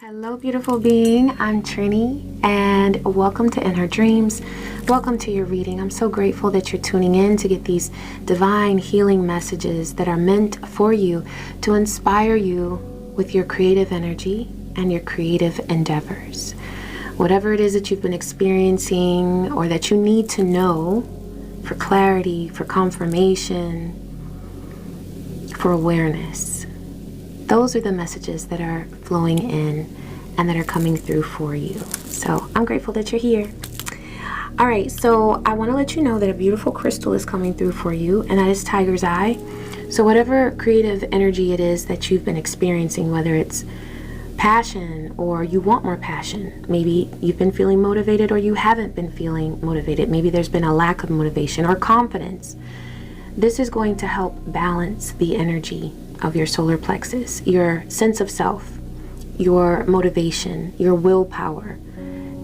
Hello, beautiful being. I'm Trini, and welcome to In Her Dreams. Welcome to your reading. I'm so grateful that you're tuning in to get these divine healing messages that are meant for you to inspire you with your creative energy and your creative endeavors. Whatever it is that you've been experiencing or that you need to know for clarity, for confirmation, for awareness. Those are the messages that are flowing in and that are coming through for you. So I'm grateful that you're here. All right, so I want to let you know that a beautiful crystal is coming through for you, and that is Tiger's Eye. So whatever creative energy it is that you've been experiencing, whether it's passion or you want more passion, maybe you've been feeling motivated or you haven't been feeling motivated, maybe there's been a lack of motivation or confidence, this is going to help balance the energy of your solar plexus, your sense of self, your motivation, your willpower,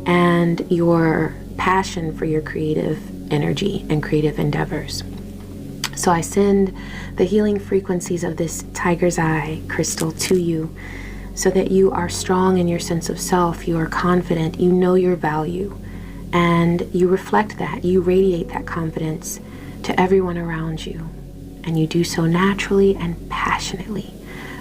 and your passion for your creative energy and creative endeavors. So I send the healing frequencies of this Tiger's Eye crystal to you so that you are strong in your sense of self, you are confident, you know your value, and you reflect that, you radiate that confidence to everyone around you. And you do so naturally and passionately,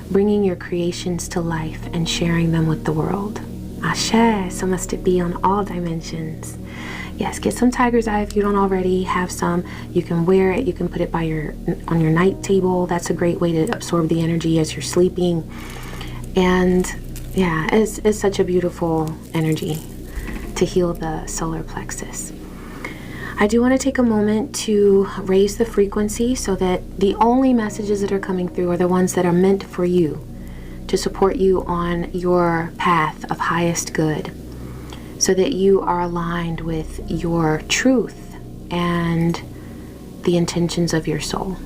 bringing your creations to life and sharing them with the world. Ashe, so must it be on all dimensions. Yes, get some Tiger's Eye if you don't already have some. You can wear it, you can put it by on your night table. That's a great way to absorb the energy as you're sleeping. And yeah, it's such a beautiful energy to heal the solar plexus. I do want to take a moment to raise the frequency so that the only messages that are coming through are the ones that are meant for you, to support you on your path of highest good, so that you are aligned with your truth and the intentions of your soul.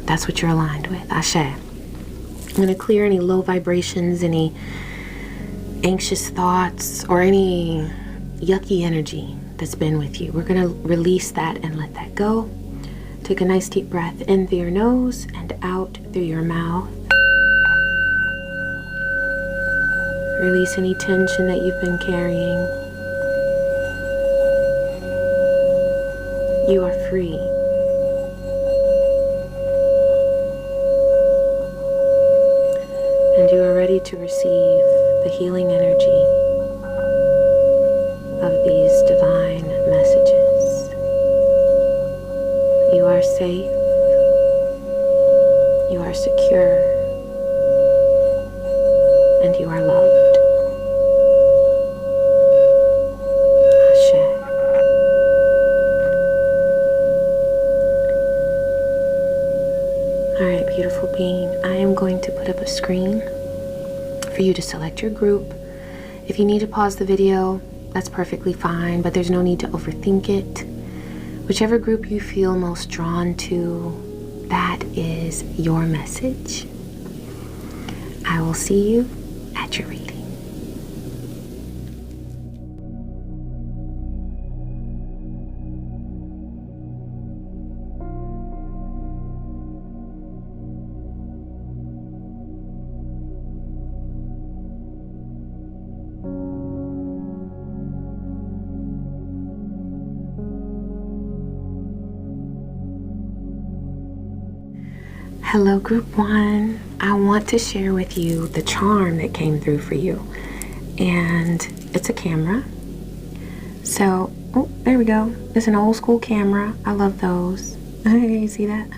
That's what you're aligned with. Ashe. I'm going to clear any low vibrations, any anxious thoughts, or any yucky energy that's been with you. We're going to release that and let that go. Take a nice deep breath in through your nose and out through your mouth. Release any tension that you've been carrying. You are free. And you are ready to receive the healing energy of these divine messages. You are safe. You are secure. And you are loved. Ashe. Alright, beautiful being. I am going to put up a screen for you to select your group. If you need to pause the video, that's perfectly fine, but there's no need to overthink it. Whichever group you feel most drawn to, that is your message. I will see you at your reading. Hello, group one. I want to share with you the charm that came through for you. And it's a camera. So, oh, there we go. It's an old school camera. I love those. You see that?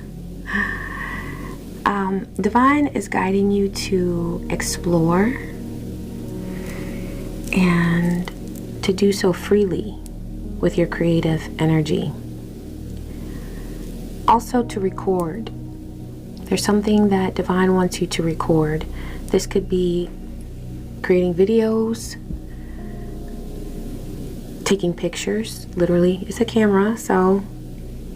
Divine is guiding you to explore and to do so freely with your creative energy. Also to record. There's something that Divine wants you to record. This could be creating videos, taking pictures, literally. It's a camera, so,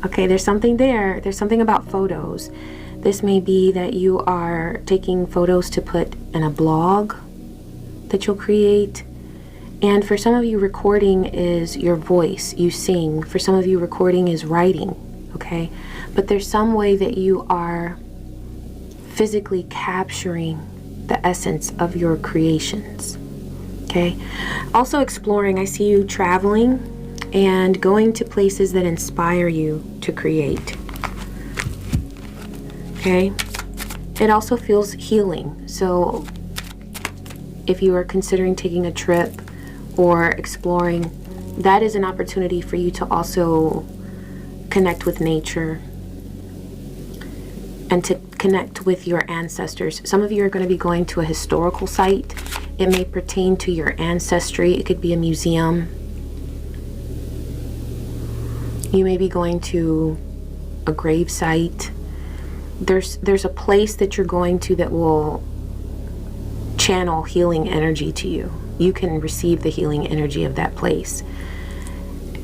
okay, there's something there. There's something about photos. This may be that you are taking photos to put in a blog that you'll create. And for some of you, recording is your voice. You sing. For some of you, recording is writing, okay? But there's some way that you are physically capturing the essence of your creations. Okay. Also exploring, I see you traveling and going to places that inspire you to create. Okay. It also feels healing. So if you are considering taking a trip or exploring, that is an opportunity for you to also connect with nature and to connect with your ancestors. Some of you are going to be going to a historical site. It may pertain to your ancestry. It could be a museum. You may be going to a grave site. There's a place that you're going to that will channel healing energy to you. You can receive the healing energy of that place.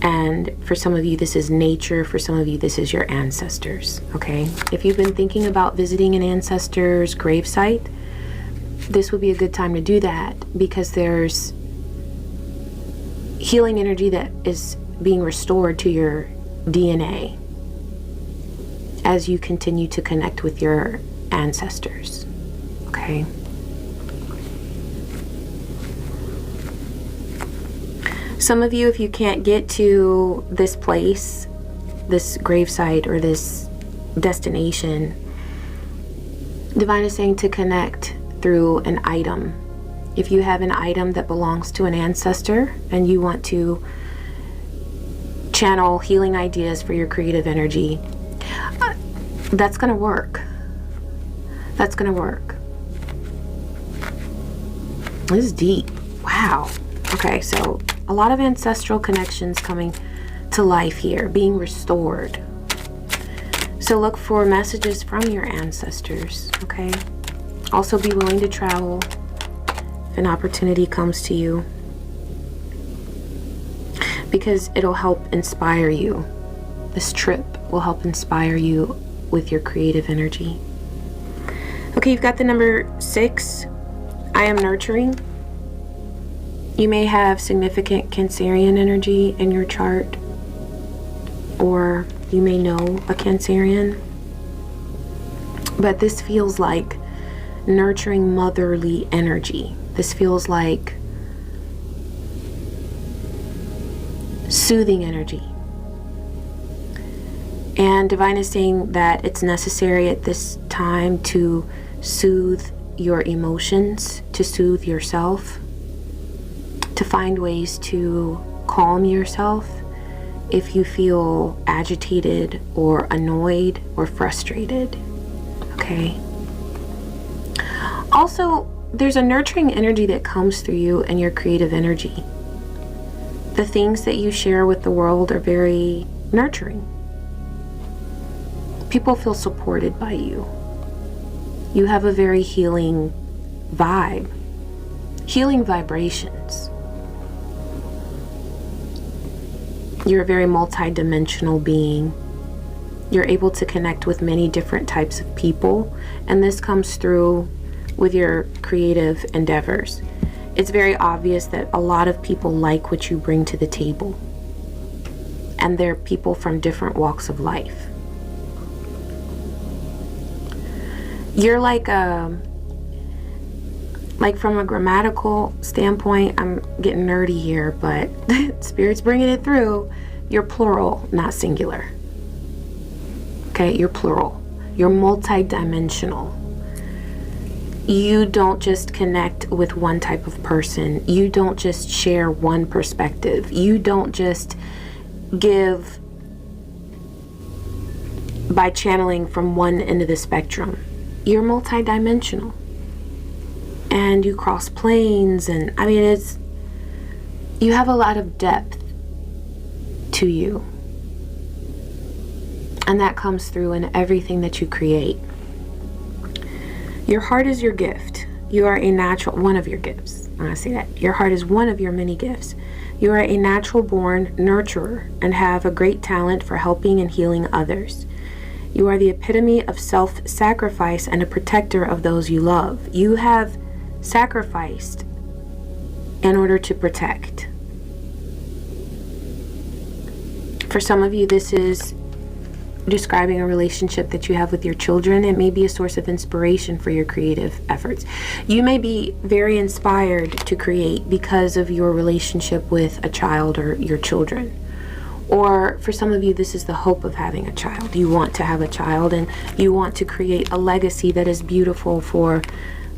And for some of you, this is nature. For some of you, this is your ancestors, okay? If you've been thinking about visiting an ancestor's gravesite, this would be a good time to do that, because there's healing energy that is being restored to your DNA as you continue to connect with your ancestors, okay? Some of you, if you can't get to this place, this gravesite or this destination, Divine is saying to connect through an item. If you have an item that belongs to an ancestor and you want to channel healing ideas for your creative energy, that's going to work. That's going to work. This is deep. Wow. Okay, so a lot of ancestral connections coming to life here, being restored. So look for messages from your ancestors, okay? Also be willing to travel if an opportunity comes to you, because it'll help inspire you. This trip will help inspire you with your creative energy. Okay, you've got the number 6. I am nurturing. You may have significant Cancerian energy in your chart, or you may know a Cancerian, but this feels like nurturing motherly energy. This feels like soothing energy. And Divine is saying that it's necessary at this time to soothe your emotions, to soothe yourself, to find ways to calm yourself if you feel agitated or annoyed or frustrated, okay? Also, there's a nurturing energy that comes through you and your creative energy. The things that you share with the world are very nurturing. People feel supported by you. You have a very healing vibe, healing vibrations. You're a very multi-dimensional being. You're able to connect with many different types of people, and this comes through with your creative endeavors. It's very obvious that a lot of people like what you bring to the table, and they're people from different walks of life. You're like from a grammatical standpoint, I'm getting nerdy here, but Spirit's bringing it through. You're plural, not singular. Okay, you're plural. You're multi-dimensional. You don't just connect with one type of person. You don't just share one perspective. You don't just give by channeling from one end of the spectrum. You're multi-dimensional. And you cross planes, and I mean, you have a lot of depth to you. And that comes through in everything that you create. Your heart is your gift. You are a natural, one of your gifts. I'm going to say that. Your heart is one of your many gifts. You are a natural born nurturer and have a great talent for helping and healing others. You are the epitome of self-sacrifice and a protector of those you love. You have sacrificed in order to protect. For some of you, this is describing a relationship that you have with your children. It may be a source of inspiration for your creative efforts. You may be very inspired to create because of your relationship with a child or your children. Or for some of you, this is the hope of having a child. You want to have a child and you want to create a legacy that is beautiful for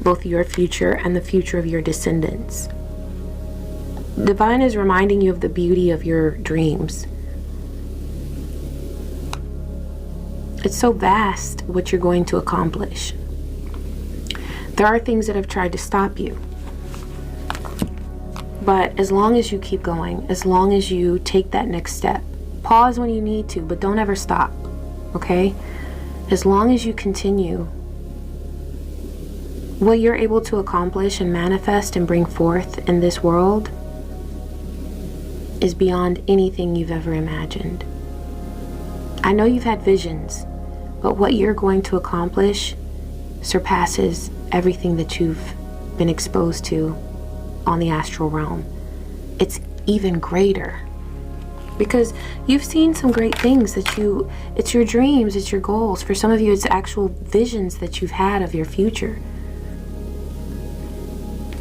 both your future and the future of your descendants. Divine is reminding you of the beauty of your dreams. It's so vast what you're going to accomplish. There are things that have tried to stop you. But as long as you keep going, as long as you take that next step, pause when you need to, but don't ever stop, okay? As long as you continue, what you're able to accomplish and manifest and bring forth in this world is beyond anything you've ever imagined. I know you've had visions, but what you're going to accomplish surpasses everything that you've been exposed to on the astral realm. It's even greater because you've seen some great things it's your dreams, it's your goals. For some of you, it's actual visions that you've had of your future.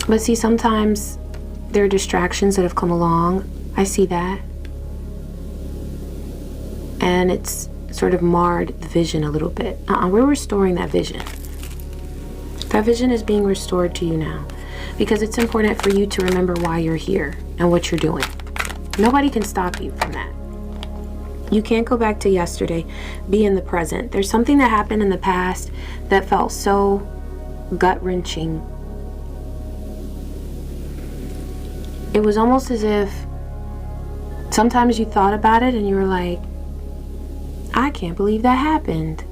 But see, sometimes there are distractions that have come along. I see that. And it's sort of marred the vision a little bit. We're restoring that vision. That vision is being restored to you now because it's important for you to remember why you're here and what you're doing. Nobody can stop you from that. You can't go back to yesterday. Be in the present. There's something that happened in the past that felt so gut-wrenching. It was almost as if sometimes you thought about it and you were like, I can't believe that happened.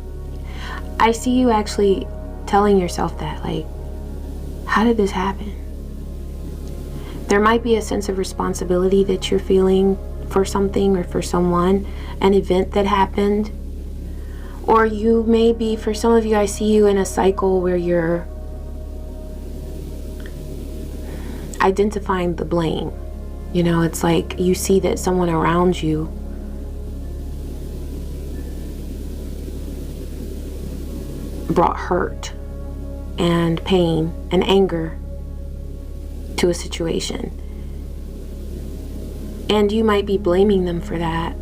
I see you actually telling yourself that, like, how did this happen? There might be a sense of responsibility that you're feeling for something or for someone, an event that happened. Or you may be, for some of you, I see you in a cycle where you're identifying the blame. You know, it's like you see that someone around you brought hurt and pain and anger to a situation. And you might be blaming them for that.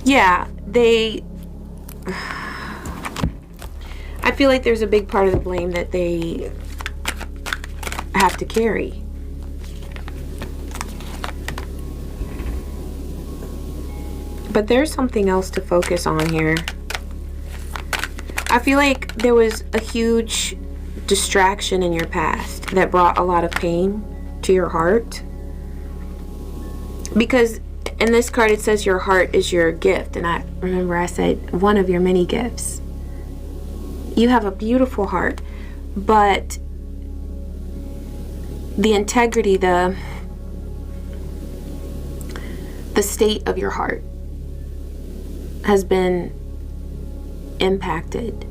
Yeah, I feel like there's a big part of the blame that they have to carry. But there's something else to focus on here. I feel like there was a huge distraction in your past that brought a lot of pain to your heart. Because in this card it says your heart is your gift. And I remember I said one of your many gifts. You have a beautiful heart, but the integrity, the state of your heart has been impacted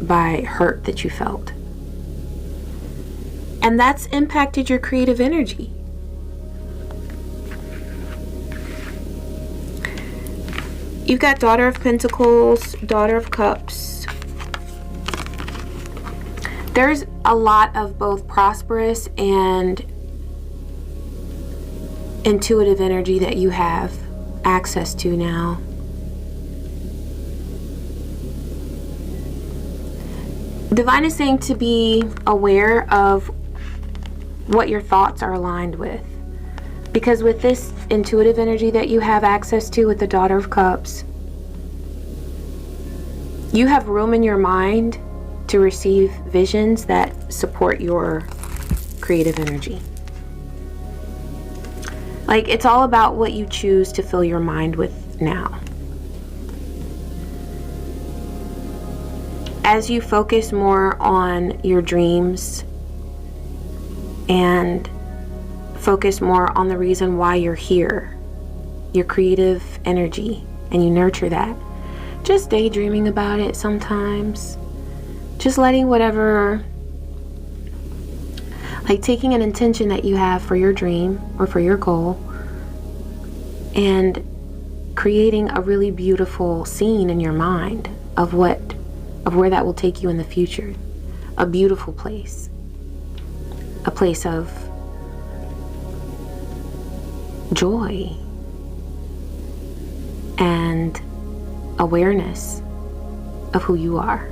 by hurt that you felt. And that's impacted your creative energy. You've got Daughter of Pentacles, Daughter of Cups. There's a lot of both prosperous and intuitive energy that you have access to now. Divine is saying to be aware of what your thoughts are aligned with. Because with this intuitive energy that you have access to with the Daughter of Cups, you have room in your mind to receive visions that support your creative energy. Like, it's all about what you choose to fill your mind with now. As you focus more on your dreams and focus more on the reason why you're here, your creative energy, and you nurture that, just daydreaming about it sometimes, just letting whatever, Like taking an intention that you have for your dream or for your goal and creating a really beautiful scene in your mind of where that will take you in the future. A beautiful place. A place of joy and awareness of who you are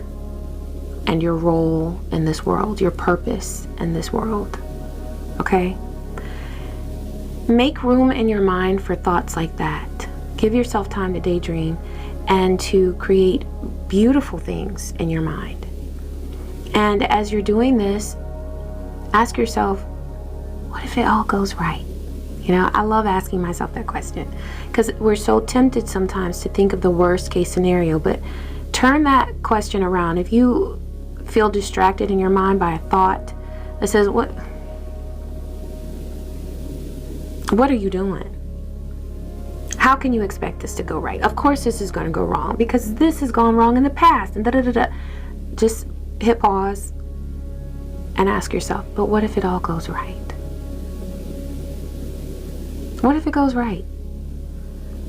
and your role in this world, your purpose in this world. Okay? Make room in your mind for thoughts like that. Give yourself time to daydream and to create beautiful things in your mind. And as you're doing this, ask yourself, what if it all goes right? You know, I love asking myself that question because we're so tempted sometimes to think of the worst case scenario, but turn that question around. If you feel distracted in your mind by a thought that says, what are you doing? How can you expect this to go right? Of course this is going to go wrong because this has gone wrong in the past and da-da-da-da. Just hit pause and ask yourself, but what if it all goes right? What if it goes right?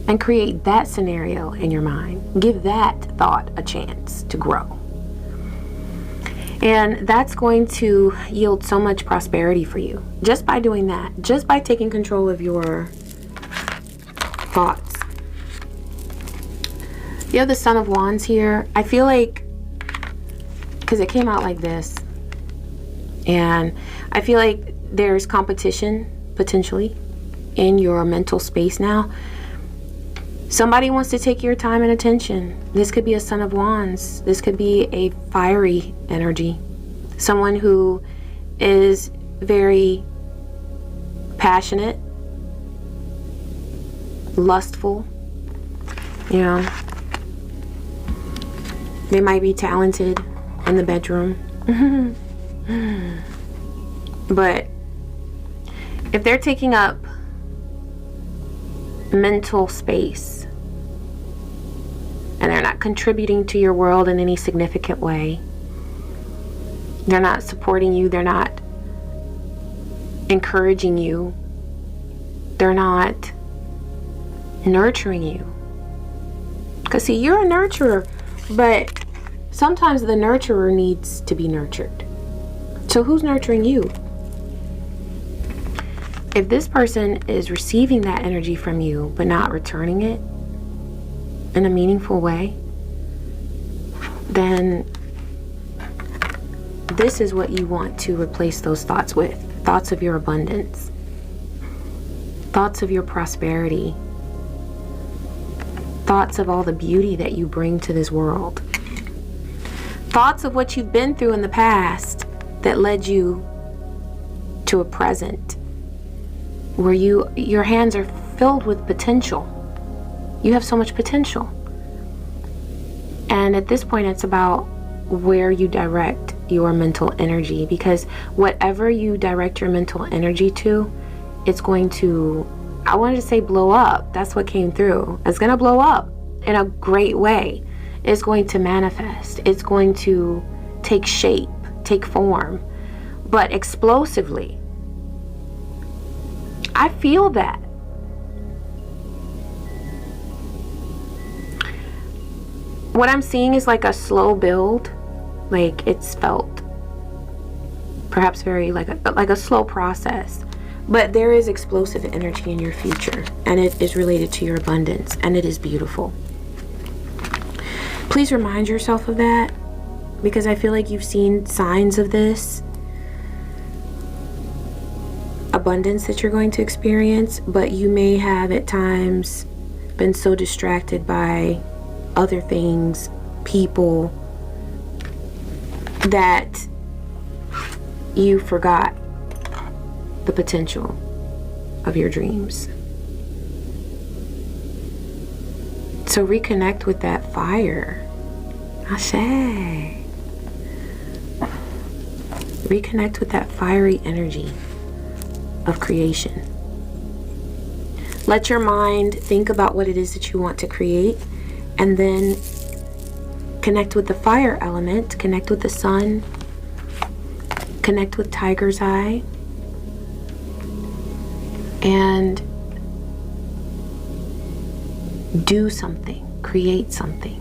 And create that scenario in your mind. Give that thought a chance to grow. And that's going to yield so much prosperity for you. Just by doing that, just by taking control of your thoughts. You have the Son of Wands here. I feel like, because it came out like this, and I feel like there's competition potentially in your mental space now. Somebody wants to take your time and attention. This could be a Son of Wands. This could be a fiery energy. Someone who is very passionate, lustful, you know. They might be talented in the bedroom. But if they're taking up mental space and they're not contributing to your world in any significant way, they're not supporting you, they're not encouraging you, they're not nurturing you. Because see, you're a nurturer, but sometimes the nurturer needs to be nurtured. So who's nurturing you? If this person is receiving that energy from you but not returning it in a meaningful way, then this is what you want to replace those thoughts with. Thoughts of your abundance. Thoughts of your prosperity. Thoughts of all the beauty that you bring to this world. Thoughts of what you've been through in the past that led you to a present where your hands are filled with potential. You have so much potential. And at this point, it's about where you direct your mental energy, because whatever you direct your mental energy to, it's going to, I wanted to say blow up. That's what came through. It's going to blow up in a great way. It's going to manifest. It's going to take shape, take form, but explosively. I feel that. What I'm seeing is like a slow build. Like it's felt perhaps very like a slow process. But there is explosive energy in your future, and it is related to your abundance, and it is beautiful. Please remind yourself of that, because I feel like you've seen signs of this abundance that you're going to experience, but you may have at times been so distracted by other things, people, that you forgot the potential of your dreams. So reconnect with that fire. Ashe. Reconnect with that fiery energy of creation. Let your mind think about what it is that you want to create, and then connect with the fire element, connect with the sun, connect with Tiger's Eye, and do something, create something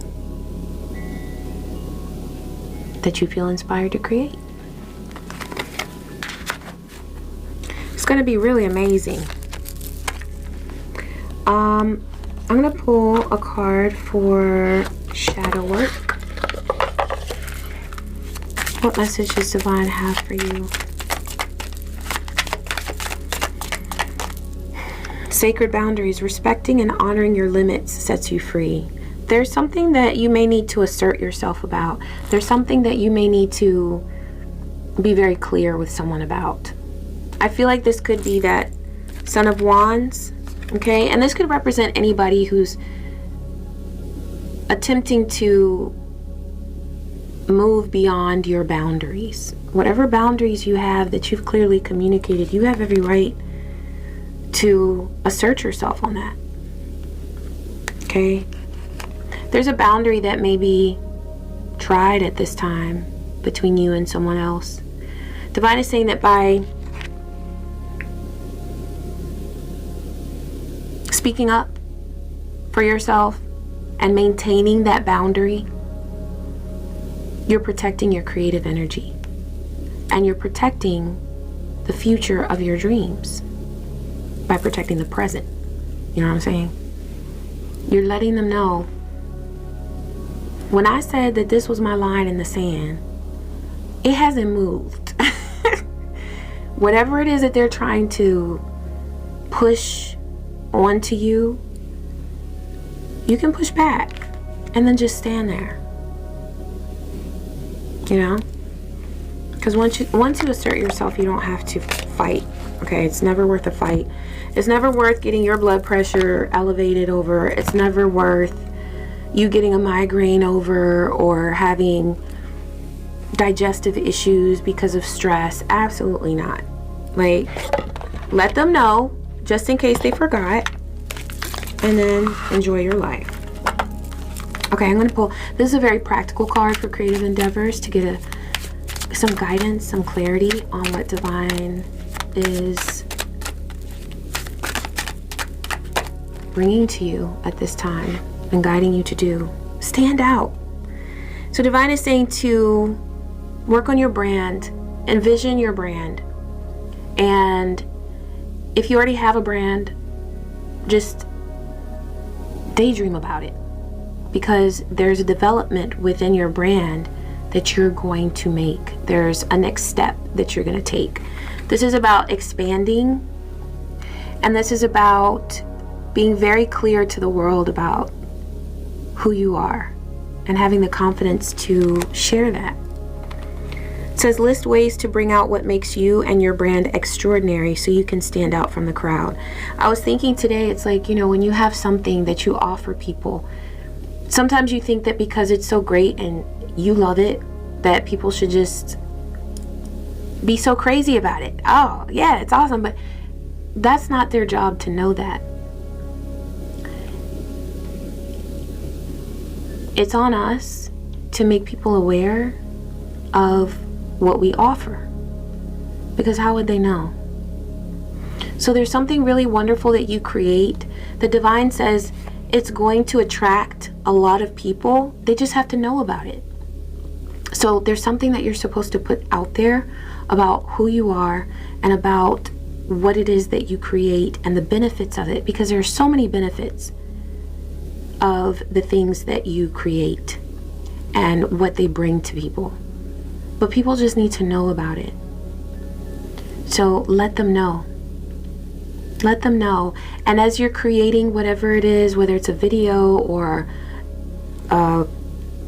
that you feel inspired to create. It's going to be really amazing. I'm going to pull a card for shadow work. What message does Divine have for you? Sacred boundaries. Respecting and honoring your limits sets you free. There's something that you may need to assert yourself about. There's something that you may need to be very clear with someone about. I feel like this could be that Son of Wands, okay? And this could represent anybody who's attempting to move beyond your boundaries. Whatever boundaries you have that you've clearly communicated, you have every right to assert yourself on that, okay? There's a boundary that may be tried at this time between you and someone else. Divine is saying that by speaking up for yourself and maintaining that boundary, you're protecting your creative energy and you're protecting the future of your dreams by protecting the present. You know what I'm saying? You're letting them know. When I said that this was my line in the sand, it hasn't moved. Whatever it is that they're trying to push onto you, you can push back and then just stand there. You know? Because once you assert yourself, you don't have to fight. Okay? It's never worth a fight. It's never worth getting your blood pressure elevated over. It's never worth you getting a migraine over or having digestive issues because of stress. Absolutely not. Like, let them know just in case they forgot, and then enjoy your life. Okay, I'm going to pull, this is a very practical card for creative endeavors to get some guidance, some clarity on what Divine is bringing to you at this time and guiding you to do. Stand out. So Divine is saying to work on your brand, envision your brand, and if you already have a brand, just daydream about it, because there's a development within your brand that you're going to make. There's a next step that you're going to take. This is about expanding, and this is about being very clear to the world about who you are and having the confidence to share that. It says list ways to bring out what makes you and your brand extraordinary so you can stand out from the crowd. I was thinking today, it's like, you know, when you have something that you offer people, sometimes you think that because it's so great and you love it, that people should just be so crazy about it. Oh, yeah, it's awesome. But that's not their job to know that. It's on us to make people aware of what we offer, because how would they know? So there's something really wonderful that you create. The Divine says it's going to attract a lot of people. They just have to know about it. So there's something that you're supposed to put out there about who you are and about what it is that you create and the benefits of it, because there are so many benefits of the things that you create and what they bring to people. But people just need to know about it. So let them know. Let them know. And as you're creating whatever it is, whether it's a video or a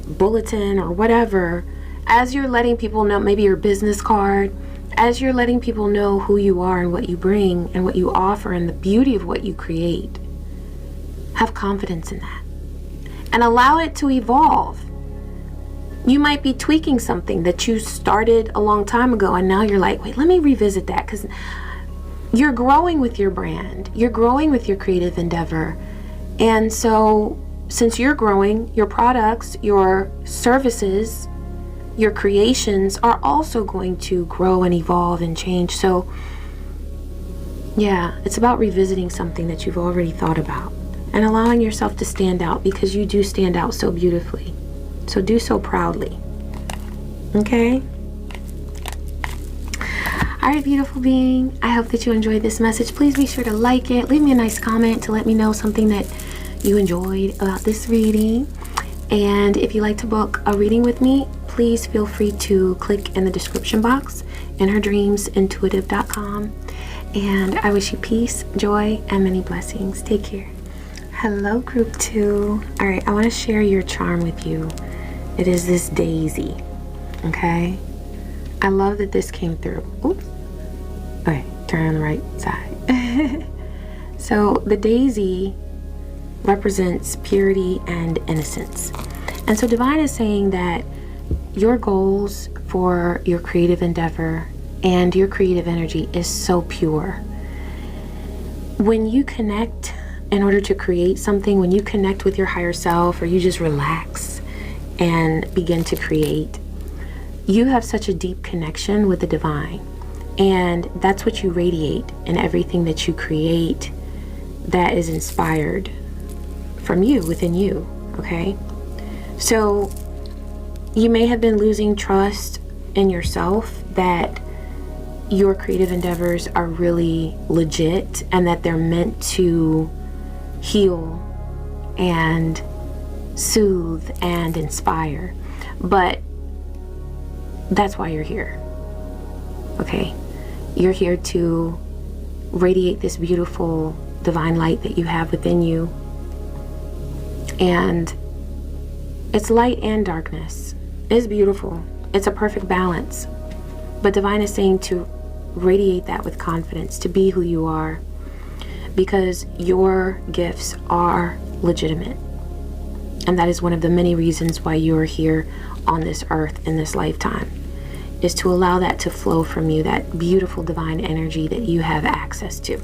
bulletin or whatever, as you're letting people know, maybe your business card, as you're letting people know who you are and what you bring and what you offer and the beauty of what you create, have confidence in that. And allow it to evolve. You might be tweaking something that you started a long time ago, and now you're like, wait, let me revisit that, because you're growing with your brand. You're growing with your creative endeavor. And so since you're growing, your products, your services, your creations are also going to grow and evolve and change. So Yeah, it's about revisiting something that you've already thought about and allowing yourself to stand out, because you do stand out so beautifully. So do so proudly. Okay? Alright, beautiful being. I hope that you enjoyed this message. Please be sure to like it. Leave me a nice comment to let me know something that you enjoyed about this reading. And if you'd like to book a reading with me, please feel free to click in the description box, inherdreamsintuitive.com. And I wish you peace, joy, and many blessings. Take care. Hello, group 2. All right, I want to share your charm with you. It is this daisy, okay? I love that this came through. Oops. Okay, turn on the right side. So the daisy represents purity and innocence. And so Divine is saying that your goals for your creative endeavor and your creative energy is so pure. When you connect in order to create something, when you connect with your higher self, or you just relax and begin to create, you have such a deep connection with the divine. And that's what you radiate in everything that you create that is inspired from you, within you, okay? So you may have been losing trust in yourself that your creative endeavors are really legit and that they're meant to heal and soothe and inspire. But that's why you're here, okay? You're here to radiate this beautiful divine light that you have within you. And it's light and darkness. It's beautiful. It's a perfect balance. But Divine is saying to radiate that with confidence, to be who you are, because your gifts are legitimate. And that is one of the many reasons why you are here on this earth in this lifetime, is to allow that to flow from you, that beautiful divine energy that you have access to.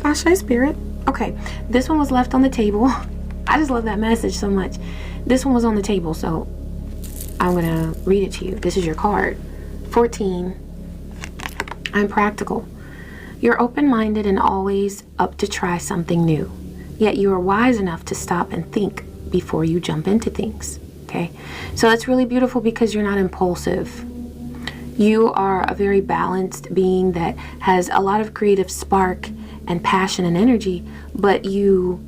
Ashe Spirit. Okay, this one was left on the table. I just love that message so much. This one was on the table, so I'm gonna read it to you. This is your card. 14. I'm practical. You're open-minded and always up to try something new. Yet you are wise enough to stop and think before you jump into things. Okay, so that's really beautiful because you're not impulsive. You are a very balanced being that has a lot of creative spark and passion and energy, but you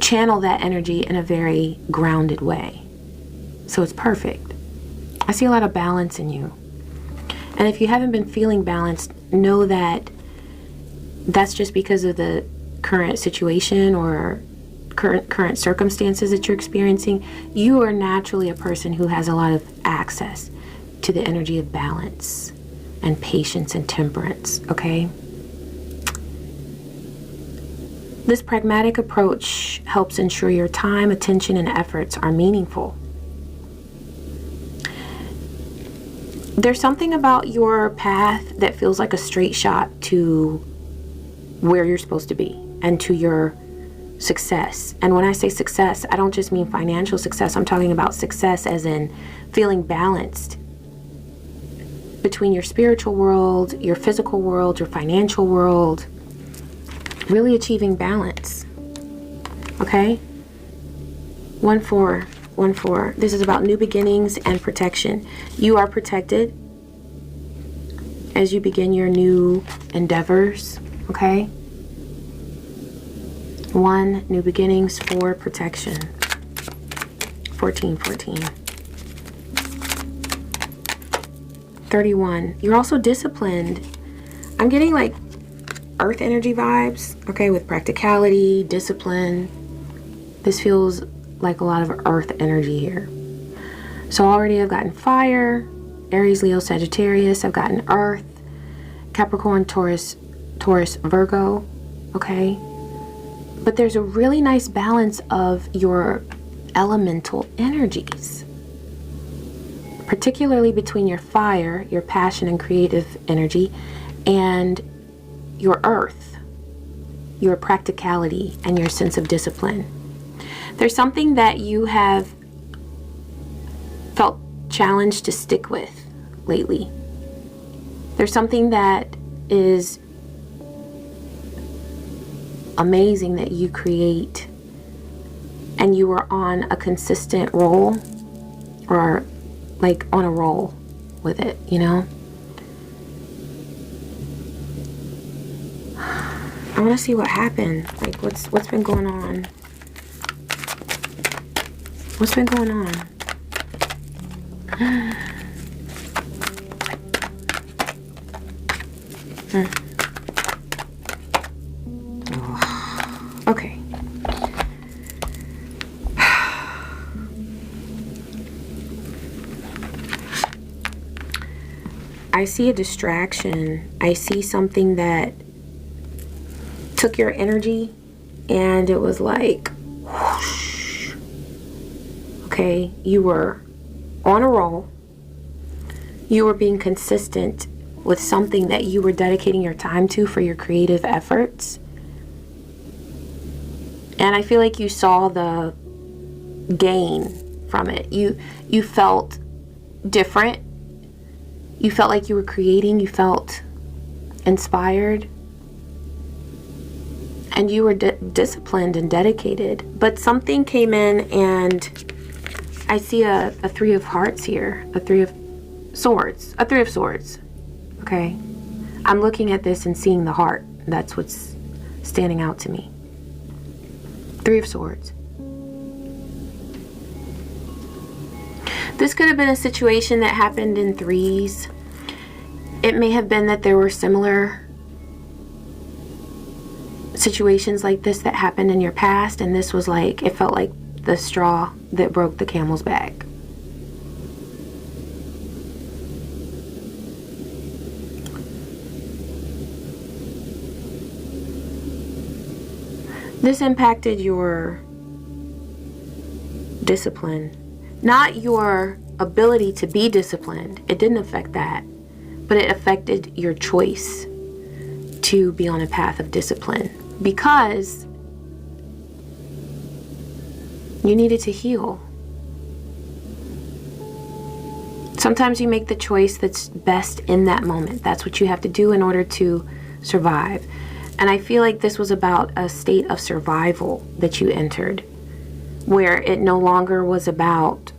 channel that energy in a very grounded way. So it's perfect. I see a lot of balance in you. And if you haven't been feeling balanced, know that that's just because of the current situation or current circumstances that you're experiencing. You are naturally a person who has a lot of access to the energy of balance and patience and temperance, okay? This pragmatic approach helps ensure your time, attention, and efforts are meaningful. There's something about your path that feels like a straight shot to where you're supposed to be and to your success. And when I say success, I don't just mean financial success. I'm talking about success as in feeling balanced between your spiritual world, your physical world, your financial world. Really achieving balance. Okay? 1-4. 1-4. This is about new beginnings and protection. You are protected as you begin your new endeavors. Okay? 1, new beginnings. 4, protection. 14. 31. You're also disciplined. I'm getting like earth energy vibes, okay, with practicality, discipline. This feels like a lot of earth energy here. So already I've gotten fire, Aries, Leo, Sagittarius. I've gotten earth, Capricorn, Taurus, Virgo, okay? But there's a really nice balance of your elemental energies, particularly between your fire, your passion and creative energy, and your earth, your practicality, and your sense of discipline. There's something that you have felt challenged to stick with lately. There's something that is amazing that you create, and you are on a consistent roll, or like on a roll with it, you know? I want to see what happened. Like, what's been going on? What's been going on? Oh. Okay. I see a distraction. I see something that took your energy and it was like whoosh. Okay, you were on a roll. You were being consistent with something that you were dedicating your time to for your creative efforts. And I feel like you saw the gain from it. You felt different. You felt like you were creating. You felt inspired. And you were disciplined and dedicated. But something came in, and I see a three of hearts here. A three of swords. A three of swords. Okay. I'm looking at this and seeing the heart. That's what's standing out to me. Three of swords. This could have been a situation that happened in threes. It may have been that there were similar situations like this that happened in your past, and this was like, it felt like the straw that broke the camel's back. This impacted your discipline. Not your ability to be disciplined. It didn't affect that. But it affected your choice to be on a path of discipline. Because you needed to heal. Sometimes you make the choice that's best in that moment. That's what you have to do in order to survive. And I feel like this was about a state of survival that you entered, where it no longer was about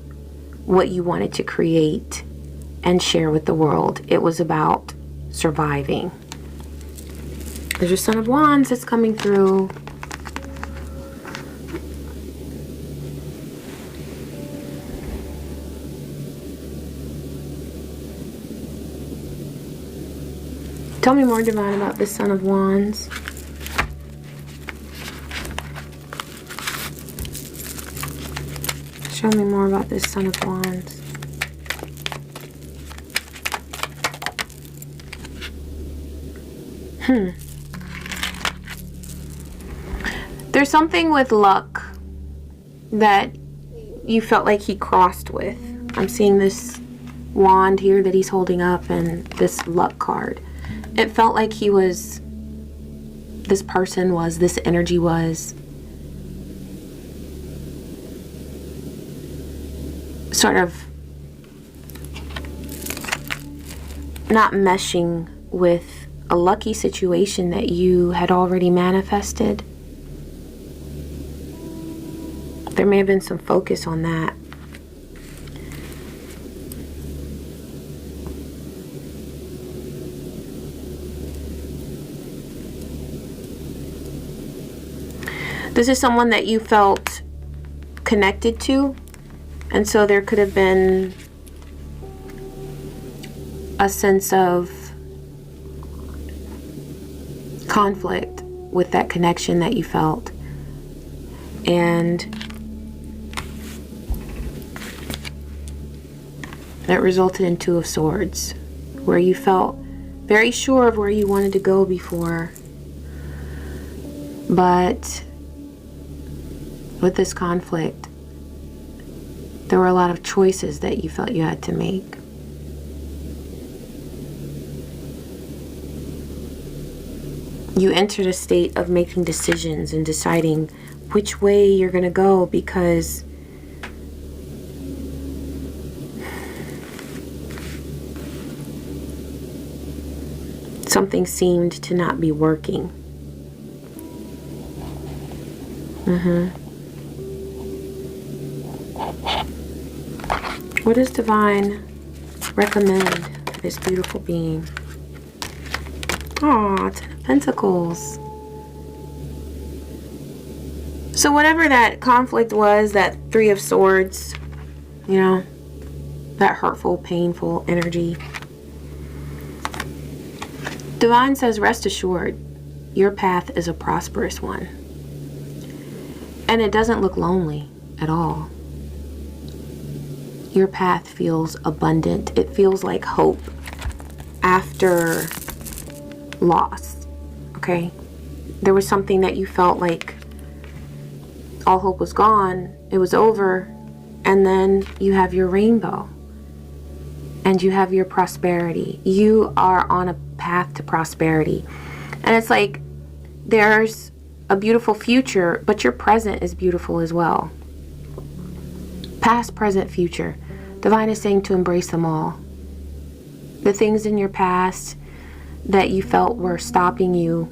what you wanted to create and share with the world. It was about surviving. There's your Son of Wands that's coming through. Tell me more, Divine, about this Son of Wands. Show me more about this Son of Wands. There's something with luck that you felt like he crossed with. I'm seeing this wand here that he's holding up and this luck card. It felt like he was, this person was, this energy was sort of not meshing with a lucky situation that you had already manifested. There may have been some focus on that. This is someone that you felt connected to, and so there could have been a sense of conflict with that connection that you felt. And that resulted in Two of Swords, where you felt very sure of where you wanted to go before, but with this conflict, there were a lot of choices that you felt you had to make. You entered a state of making decisions and deciding which way you're going to go, because something seemed to not be working. What does Divine recommend for this beautiful being? Aw, Ten of Pentacles. So whatever that conflict was, that Three of Swords, you know, that hurtful, painful energy, Divine says, rest assured, your path is a prosperous one. And it doesn't look lonely at all. Your path feels abundant. It feels like hope after loss, okay? There was something that you felt like all hope was gone, it was over, and then you have your rainbow and you have your prosperity. You are on a path to prosperity. And it's like there's a beautiful future, but your present is beautiful as well. Past, present, future. Divine is saying to embrace them all. The things in your past that you felt were stopping you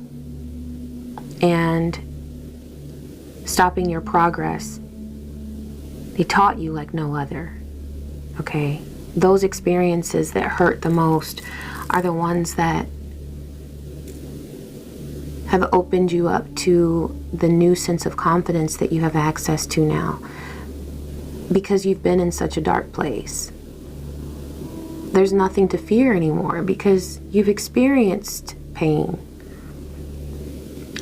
and stopping your progress, they taught you like no other, okay? Those experiences that hurt the most are the ones that have opened you up to the new sense of confidence that you have access to now, because you've been in such a dark place. There's nothing to fear anymore because you've experienced pain.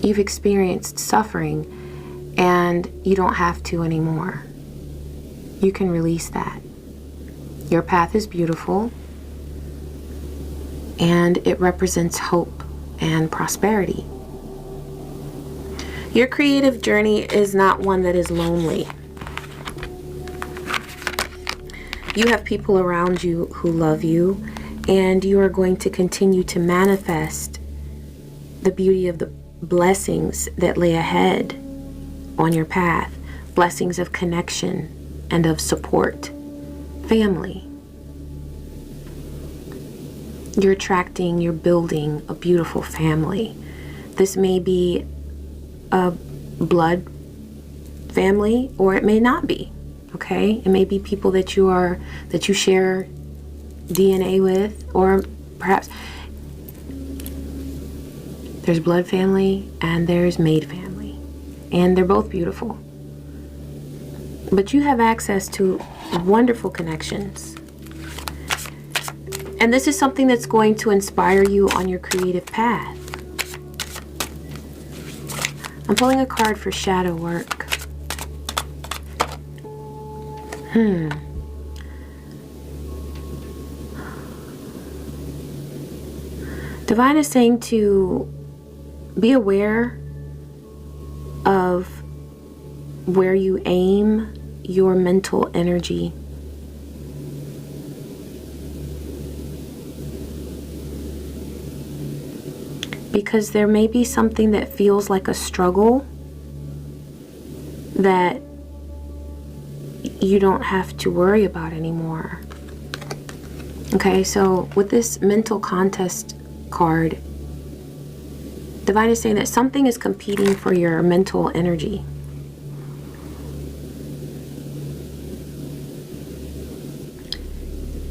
You've experienced suffering, and you don't have to anymore. You can release that. Your path is beautiful, and it represents hope and prosperity. Your creative journey is not one that is lonely. You have people around you who love you, and you are going to continue to manifest the beauty of the blessings that lay ahead on your path. Blessings of connection and of support. Family. You're attracting, you're building a beautiful family. This may be a blood family, or it may not be. Okay? It may be people that you share DNA with, or perhaps there's blood family and there's maid family, and they're both beautiful. But you have access to wonderful connections. And this is something that's going to inspire you on your creative path. I'm pulling a card for shadow work. Divine is saying to be aware of where you aim your mental energy. Because there may be something that feels like a struggle that you don't have to worry about anymore. Okay, so with this mental contest card, Divine is saying that something is competing for your mental energy.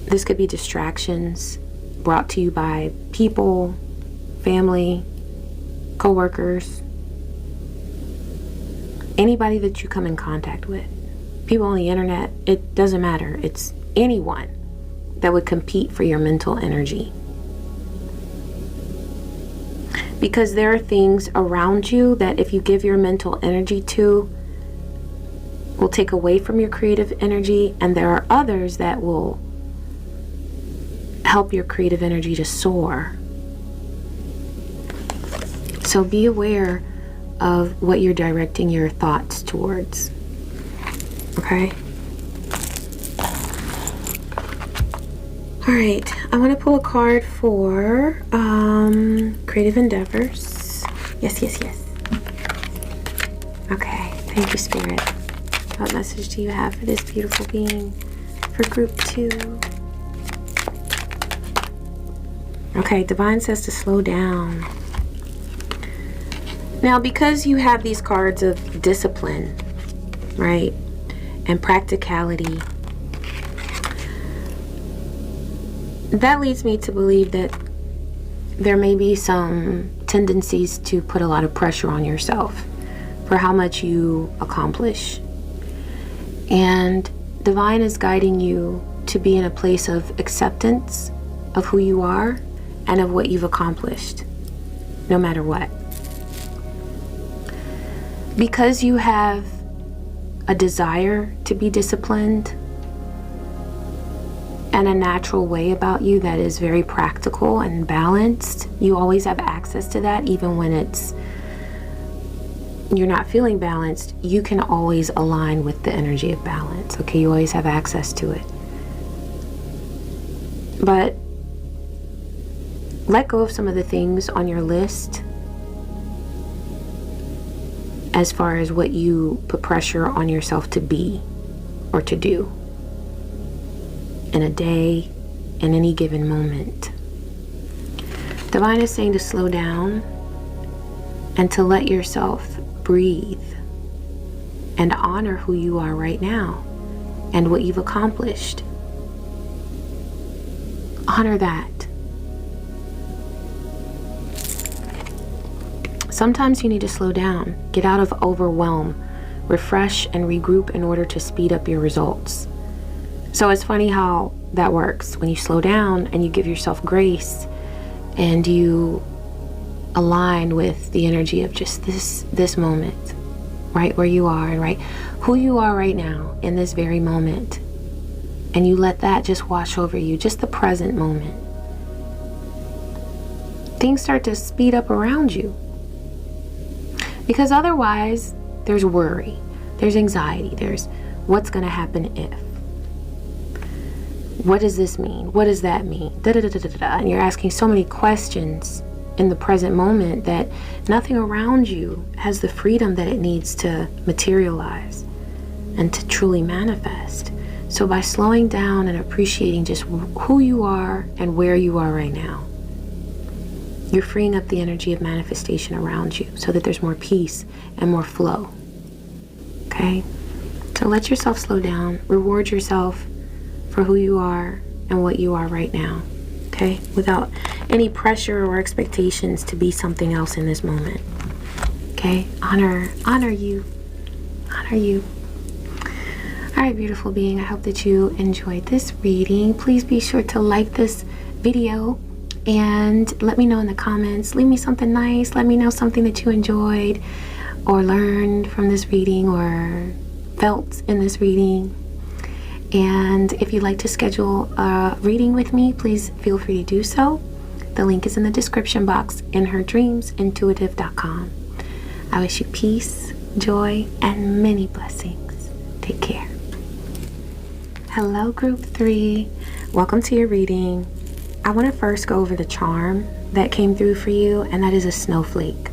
This could be distractions brought to you by people, family, co-workers, anybody that you come in contact with, people on the internet. It doesn't matter. It's anyone that would compete for your mental energy. Because there are things around you that if you give your mental energy to, will take away from your creative energy, and there are others that will help your creative energy to soar. So be aware of what you're directing your thoughts towards. Okay? Alright, I want to pull a card for creative endeavors. Yes. Okay, thank you, Spirit. What message do you have for this beautiful being for group 2? Okay, Divine says to slow down. Now, because you have these cards of discipline, right, and practicality, that leads me to believe that there may be some tendencies to put a lot of pressure on yourself for how much you accomplish. And Divine is guiding you to be in a place of acceptance of who you are and of what you've accomplished, no matter what. Because you have a desire to be disciplined and a natural way about you that is very practical and balanced, you always have access to that. Even when you're not feeling balanced, you can always align with the energy of balance. Okay, you always have access to it. But let go of some of the things on your list as far as what you put pressure on yourself to be or to do in a day, in any given moment. Divine is saying to slow down and to let yourself breathe and honor who you are right now and what you've accomplished. Honor that. Sometimes you need to slow down, get out of overwhelm, refresh and regroup in order to speed up your results. So it's funny how that works. When you slow down and you give yourself grace and you align with the energy of just this moment, right where you are and right who you are right now in this very moment, and you let that just wash over you, just the present moment, things start to speed up around you. Because otherwise, there's worry, there's anxiety, there's what's going to happen if. What does this mean? What does that mean? And you're asking so many questions in the present moment that nothing around you has the freedom that it needs to materialize and to truly manifest. So by slowing down and appreciating just who you are and where you are right now, you're freeing up the energy of manifestation around you so that there's more peace and more flow. Okay? So let yourself slow down. Reward yourself for who you are and what you are right now. Okay? Without any pressure or expectations to be something else in this moment. Okay? Honor you. Honor you. All right, beautiful being. I hope that you enjoyed this reading. Please be sure to like this video and let me know in the comments. Leave me something nice. Let me know something that you enjoyed or learned from this reading or felt in this reading. And if you'd like to schedule a reading with me, please feel free to do so. The link is in the description box. InHerDreamsIntuitive.com. I wish you peace, joy, and many blessings. Take care. Hello, Group 3. Welcome to your reading. I want to first go over the charm that came through for you, and that is a snowflake.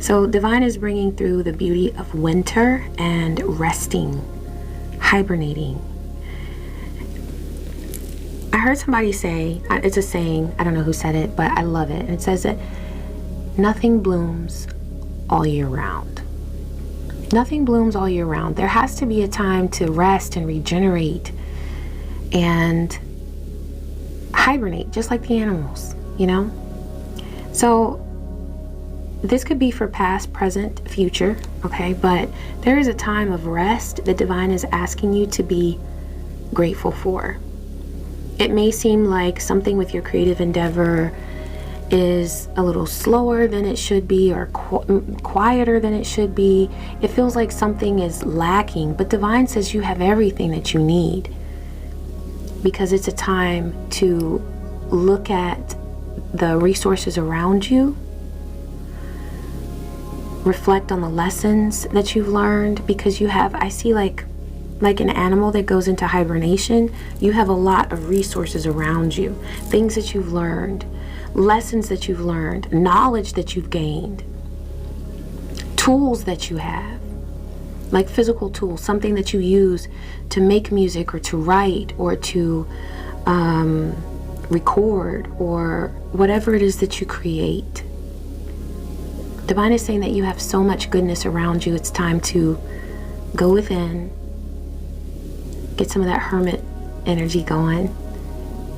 So Divine is bringing through the beauty of winter and resting, hibernating. I heard somebody say, it's a saying, I don't know who said it, but I love it. And it says that nothing blooms all year round. Nothing blooms all year round. There has to be a time to rest and regenerate and hibernate, just like the animals, you know? So this could be for past, present, future, okay? But there is a time of rest that Divine is asking you to be grateful for. It may seem like something with your creative endeavor is a little slower than it should be or quieter than it should be. It feels like something is lacking, but Divine says you have everything that you need, because it's a time to look at the resources around you, reflect on the lessons that you've learned, because you have, I see like an animal that goes into hibernation, you have a lot of resources around you, things that you've learned, lessons that you've learned, knowledge that you've gained, tools that you have, like physical tools, something that you use to make music or to write or to record or whatever it is that you create. Divine is saying that you have so much goodness around you. It's time to go within, get some of that hermit energy going,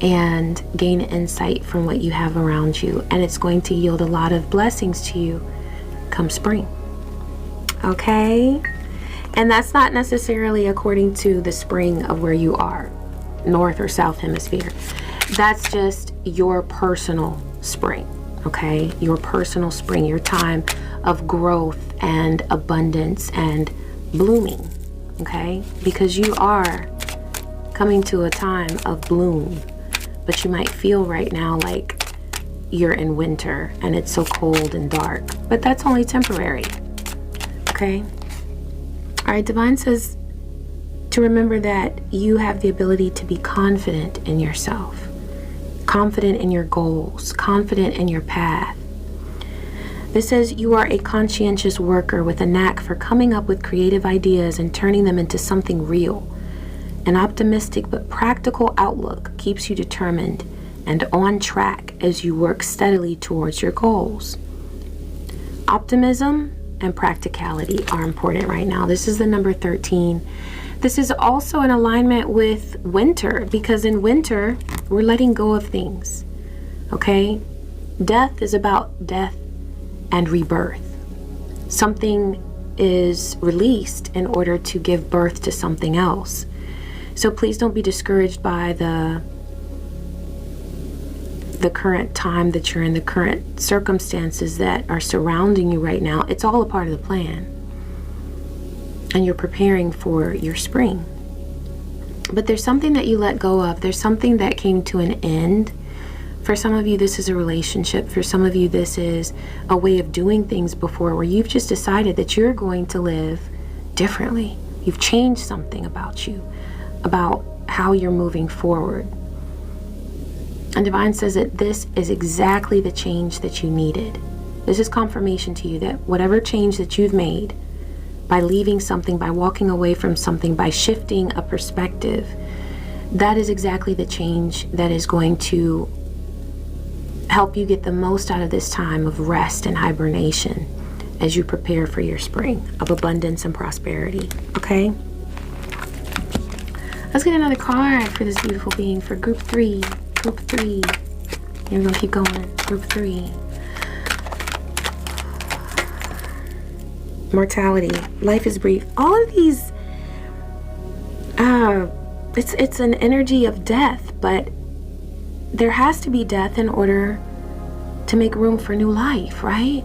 and gain insight from what you have around you. And it's going to yield a lot of blessings to you come spring. Okay? And that's not necessarily according to the spring of where you are, north or south hemisphere. That's just your personal spring. Okay? Your personal spring, your time of growth and abundance and blooming. Okay? Because you are coming to a time of bloom, but you might feel right now like you're in winter and it's so cold and dark, but that's only temporary. Okay? All right, Divine says to remember that you have the ability to be confident in yourself, confident in your goals, confident in your path. This says you are a conscientious worker with a knack for coming up with creative ideas and turning them into something real. An optimistic but practical outlook keeps you determined and on track as you work steadily towards your goals. Optimism and practicality are important right now. This is the number 13. This is also in alignment with winter, because in winter, we're letting go of things. Okay? Death is about death and rebirth. Something is released in order to give birth to something else. So please don't be discouraged by the current time that you're in, the current circumstances that are surrounding you right now. It's all a part of the plan. And you're preparing for your spring. But there's something that you let go of. There's something that came to an end. For some of you, this is a relationship. For some of you, this is a way of doing things before, where you've just decided that you're going to live differently. You've changed something about you, about how you're moving forward. And Divine says that this is exactly the change that you needed. This is confirmation to you that whatever change that you've made, by leaving something, by walking away from something, by shifting a perspective, that is exactly the change that is going to help you get the most out of this time of rest and hibernation as you prepare for your spring of abundance and prosperity. Okay? Let's get another card for this beautiful being for group 3. Group 3. And we're going to keep going. Group 3. Mortality. Life is brief. All of these, it's an energy of death, but there has to be death in order to make room for new life, right?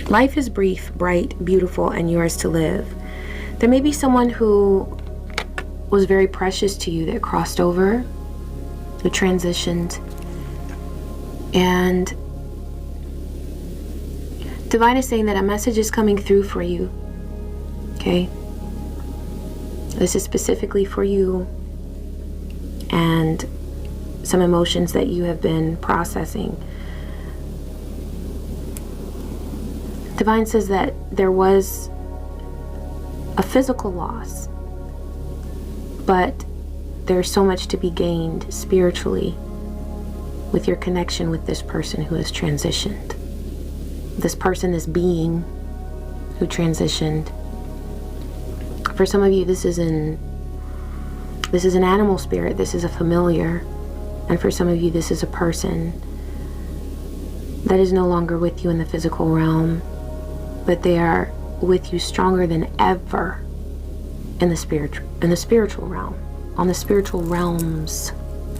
Life is brief, bright, beautiful, and yours to live. There may be someone who was very precious to you that crossed over, who transitioned, and Divine is saying that a message is coming through for you. Okay? This is specifically for you and some emotions that you have been processing. Divine says that there was a physical loss, but there's so much to be gained spiritually with your connection with this person who has transitioned. This person, this being who transitioned. For some of you, this is an animal spirit. This is a familiar. And for some of you, this is a person that is no longer with you in the physical realm, but they are with you stronger than ever in the spiritual realm, on the spiritual realms.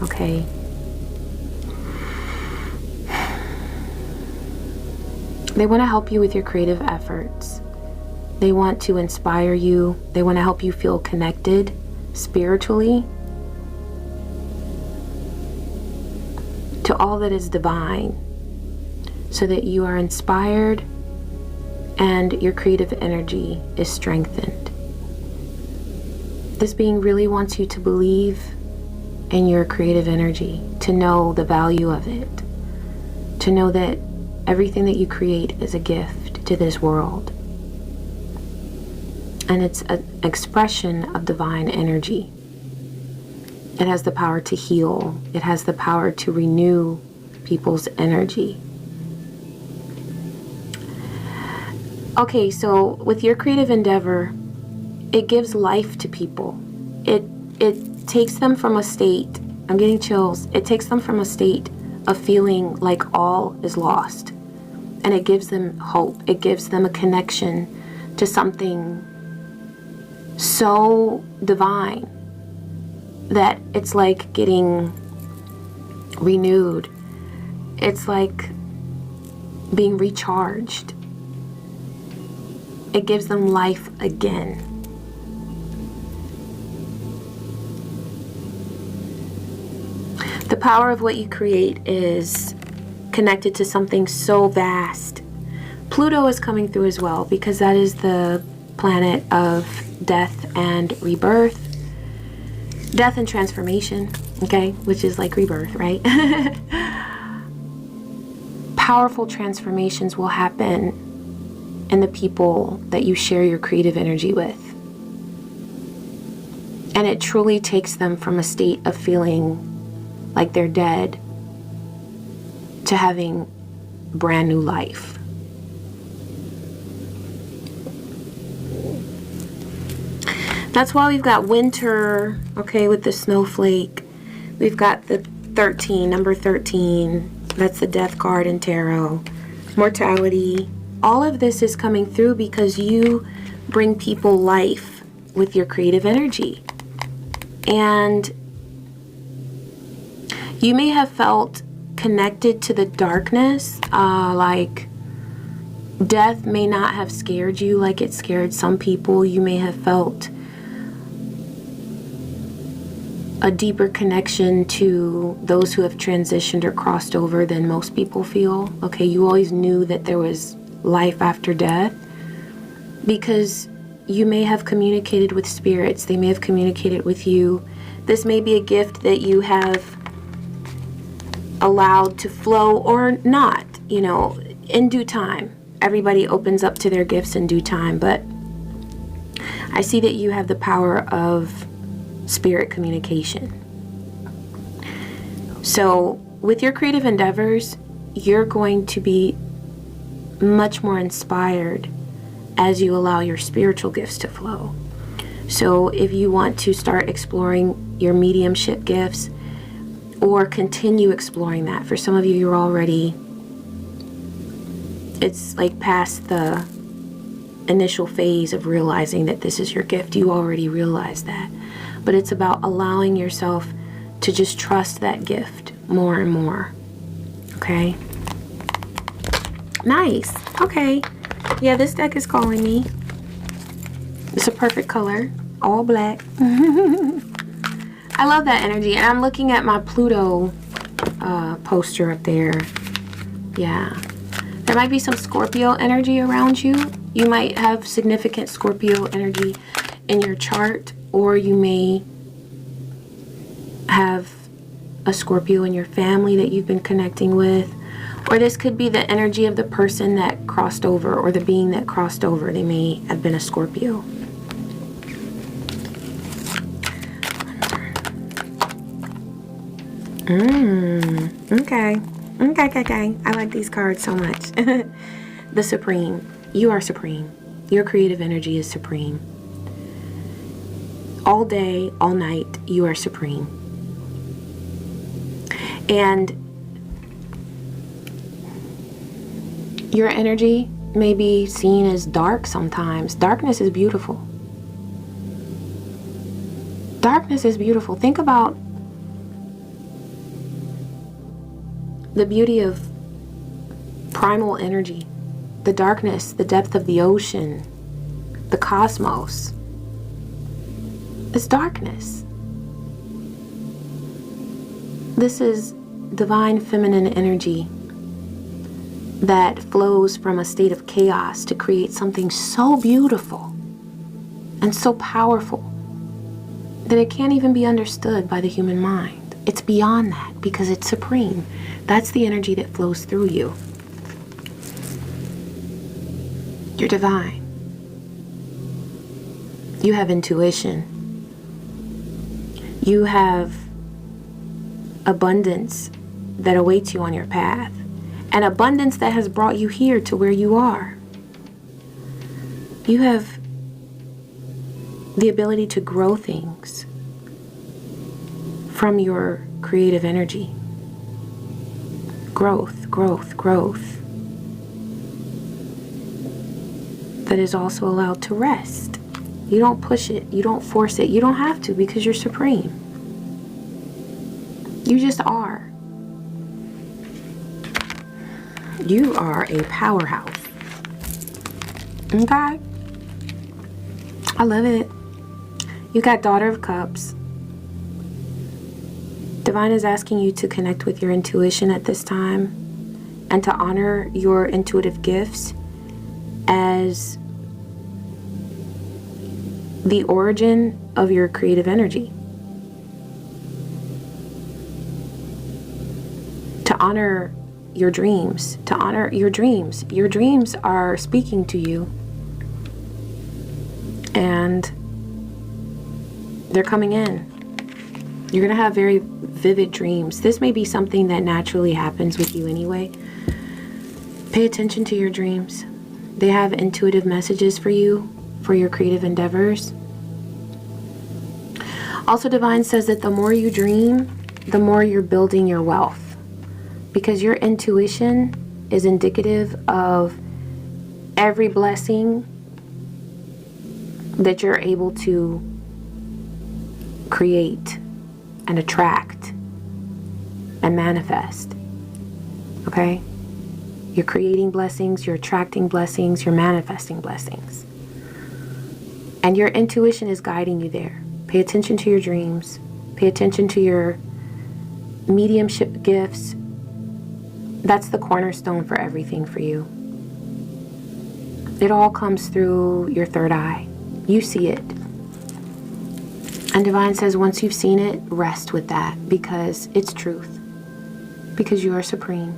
Okay? They want to help you with your creative efforts. They want to inspire you. They want to help you feel connected spiritually to all that is divine, so that you are inspired and your creative energy is strengthened. This being really wants you to believe in your creative energy, to know the value of it, to know that everything that you create is a gift to this world. And it's an expression of divine energy. It has the power to heal. It has the power to renew people's energy. Okay, so with your creative endeavor, it gives life to people. It takes them from a state, I'm getting chills, it takes them from a state of feeling like all is lost. And it gives them hope. It gives them a connection to something so divine that it's like getting renewed. It's like being recharged. It gives them life again. The power of what you create is connected to something so vast. Pluto is coming through as well, because that is the planet of death and rebirth. Death and transformation, okay? Which is like rebirth, right? Powerful transformations will happen in the people that you share your creative energy with. And it truly takes them from a state of feeling like they're dead to having brand new life. That's why we've got winter, okay, with the snowflake. We've got the 13, number 13. That's the death card in tarot. Mortality. All of this is coming through because you bring people life with your creative energy. And you may have felt connected to the darkness, like death may not have scared you like it scared some people. You may have felt a deeper connection to those who have transitioned or crossed over than most people feel. Okay, you always knew that there was life after death because you may have communicated with spirits. They may have communicated with you. This may be a gift that you have allowed to flow or not, you know, in due time. Everybody opens up to their gifts in due time, but I see that you have the power of spirit communication. So with your creative endeavors, you're going to be much more inspired as you allow your spiritual gifts to flow. So if you want to start exploring your mediumship gifts or continue exploring that, for some of you, you're already, it's like past the initial phase of realizing that this is your gift. You already realize that. But it's about allowing yourself to just trust that gift more and more. Okay? Nice. Okay. Yeah, this deck is calling me. It's a perfect color. All black. I love that energy. And I'm looking at my Pluto poster up there. Yeah. There might be some Scorpio energy around you. You might have significant Scorpio energy in your chart, or you may have a Scorpio in your family that you've been connecting with. Or this could be the energy of the person that crossed over, or the being that crossed over. They may have been a Scorpio. Okay. Okay. I like these cards so much. The Supreme. You are supreme. Your creative energy is supreme. All day, all night, you are supreme. And your energy may be seen as dark sometimes. Darkness is beautiful. Darkness is beautiful. Think about the beauty of primal energy, the darkness, the depth of the ocean, the cosmos. It's darkness. This is divine feminine energy that flows from a state of chaos to create something so beautiful and so powerful that it can't even be understood by the human mind. It's beyond that because it's supreme. That's the energy that flows through you. You're divine. You have intuition. You have abundance that awaits you on your path. An abundance that has brought you here to where you are. You have the ability to grow things from your creative energy. Growth, growth, growth. That is also allowed to rest. You don't push it, you don't force it, you don't have to, because you're supreme. You just are. You are a powerhouse. Okay? I love it. You got Daughter of Cups. Divine is asking you to connect with your intuition at this time and to honor your intuitive gifts as the origin of your creative energy. To honor your dreams, to honor your dreams. Your dreams are speaking to you, and they're coming in. You're going to have very vivid dreams. This may be something that naturally happens with you anyway. Pay attention to your dreams. They have intuitive messages for you, for your creative endeavors. Also, Divine says that the more you dream, the more you're building your wealth. Because your intuition is indicative of every blessing that you're able to create and attract and manifest. Okay? You're creating blessings, you're attracting blessings, you're manifesting blessings. And your intuition is guiding you there. Pay attention to your dreams. Pay attention to your mediumship gifts. That's the cornerstone for everything for you. It all comes through your third eye. You see it. And Divine says once you've seen it, rest with that, because it's truth. Because you are supreme.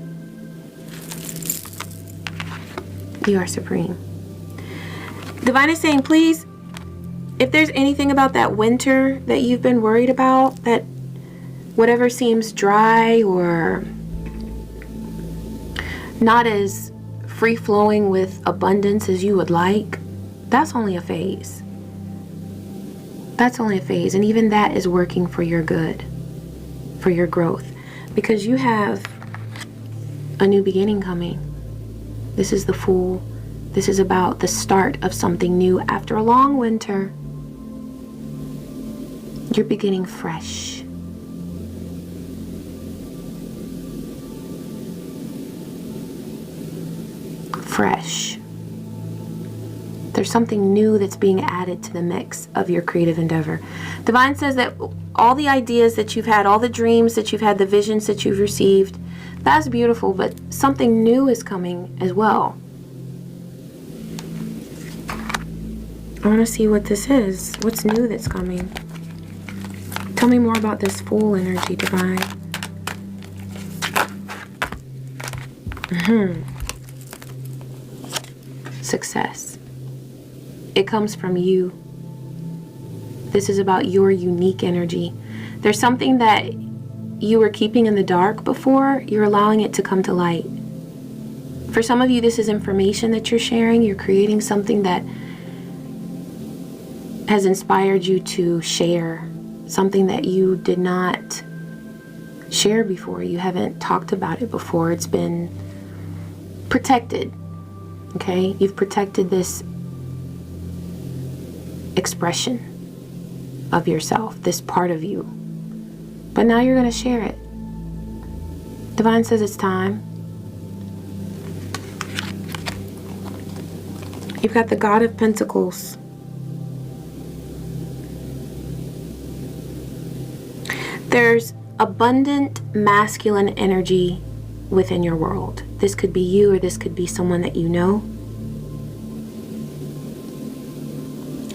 You are supreme. Divine is saying, please, if there's anything about that winter that you've been worried about, that whatever seems dry or not as free-flowing with abundance as you would like, that's only a phase. That's only a phase. And even that is working for your good, for your growth. Because you have a new beginning coming. This is the Fool. This is about the start of something new. After a long winter, you're beginning fresh. Fresh. There's something new that's being added to the mix of your creative endeavor. Divine says that all the ideas that you've had, all the dreams that you've had, the visions that you've received, that's beautiful, but something new is coming as well. I want to see what this is. What's new that's coming? Tell me more about this Fool energy, Divine. Success. It comes from you. This is about your unique energy. There's something that you were keeping in the dark before. You're allowing it to come to light. For some of you, this is information that you're sharing. You're creating something that has inspired you to share. Something that you did not share before. You haven't talked about it before. It's been protected. Okay? You've protected this expression of yourself, this part of you. But now you're going to share it. Divine says it's time. You've got the God of Pentacles. There's abundant masculine energy within your world. This could be you, or this could be someone that you know.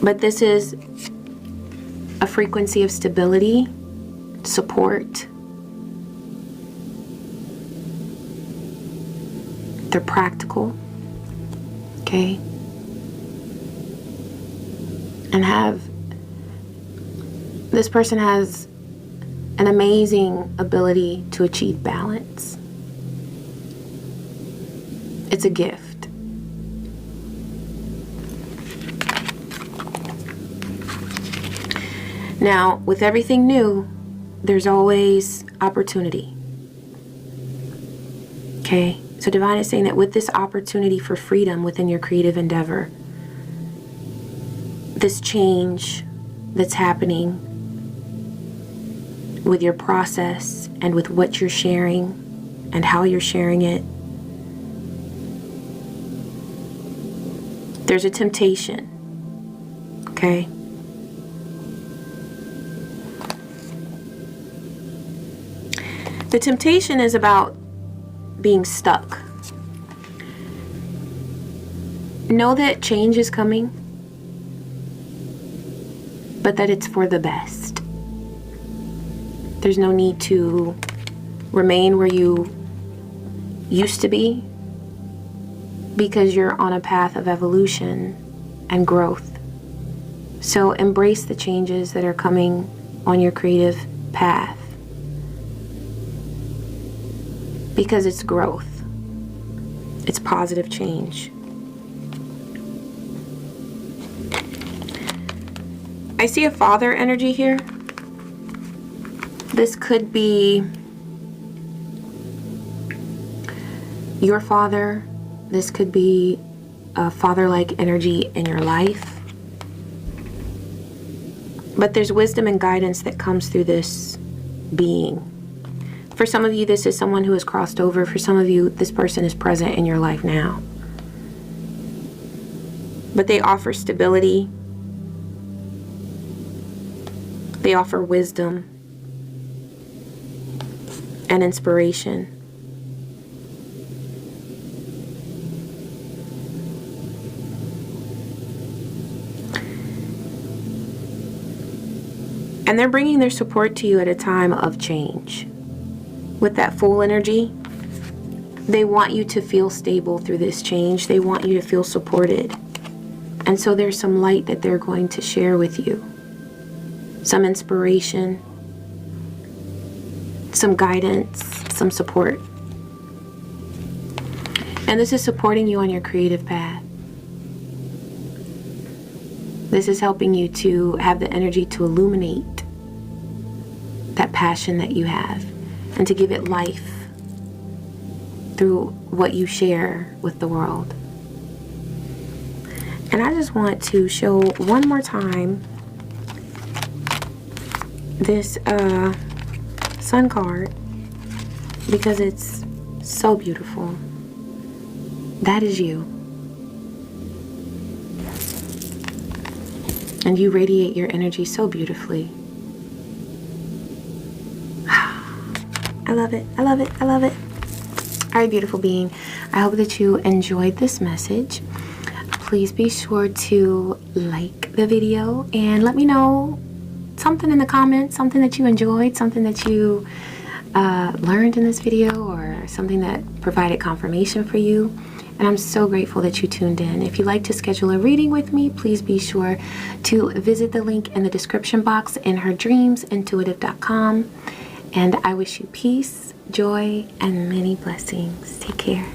But this is a frequency of stability, support. They're practical, okay? And this person has an amazing ability to achieve balance. It's a gift. Now, with everything new, there's always opportunity. Okay? So Divine is saying that with this opportunity for freedom within your creative endeavor, this change that's happening with your process and with what you're sharing and how you're sharing it, there's a temptation. Okay? The temptation is about being stuck. Know that change is coming, but that it's for the best. There's no need to remain where you used to be, because you're on a path of evolution and growth. So embrace the changes that are coming on your creative path, because it's growth. It's positive change. I see a father energy here. This could be your father. This could be a father-like energy in your life. But there's wisdom and guidance that comes through this being. For some of you, this is someone who has crossed over. For some of you, this person is present in your life now. But they offer stability. They offer wisdom and inspiration. And they're bringing their support to you at a time of change. With that Fool energy, they want you to feel stable through this change. They want you to feel supported. And so there's some light that they're going to share with you. Some inspiration, some guidance, some support. And this is supporting you on your creative path. This is helping you to have the energy to illuminate that passion that you have and to give it life through what you share with the world. And I just want to show one more time this sun card, because it's so beautiful. That is you. And you radiate your energy so beautifully. I love it. I love it. I love it. All right, beautiful being. I hope that you enjoyed this message. Please be sure to like the video and let me know something in the comments, something that you enjoyed, something that you learned in this video, or something that provided confirmation for you. And I'm so grateful that you tuned in. If you'd like to schedule a reading with me, please be sure to visit the link in the description box, inherdreamsintuitive.com. And I wish you peace, joy, and many blessings. Take care.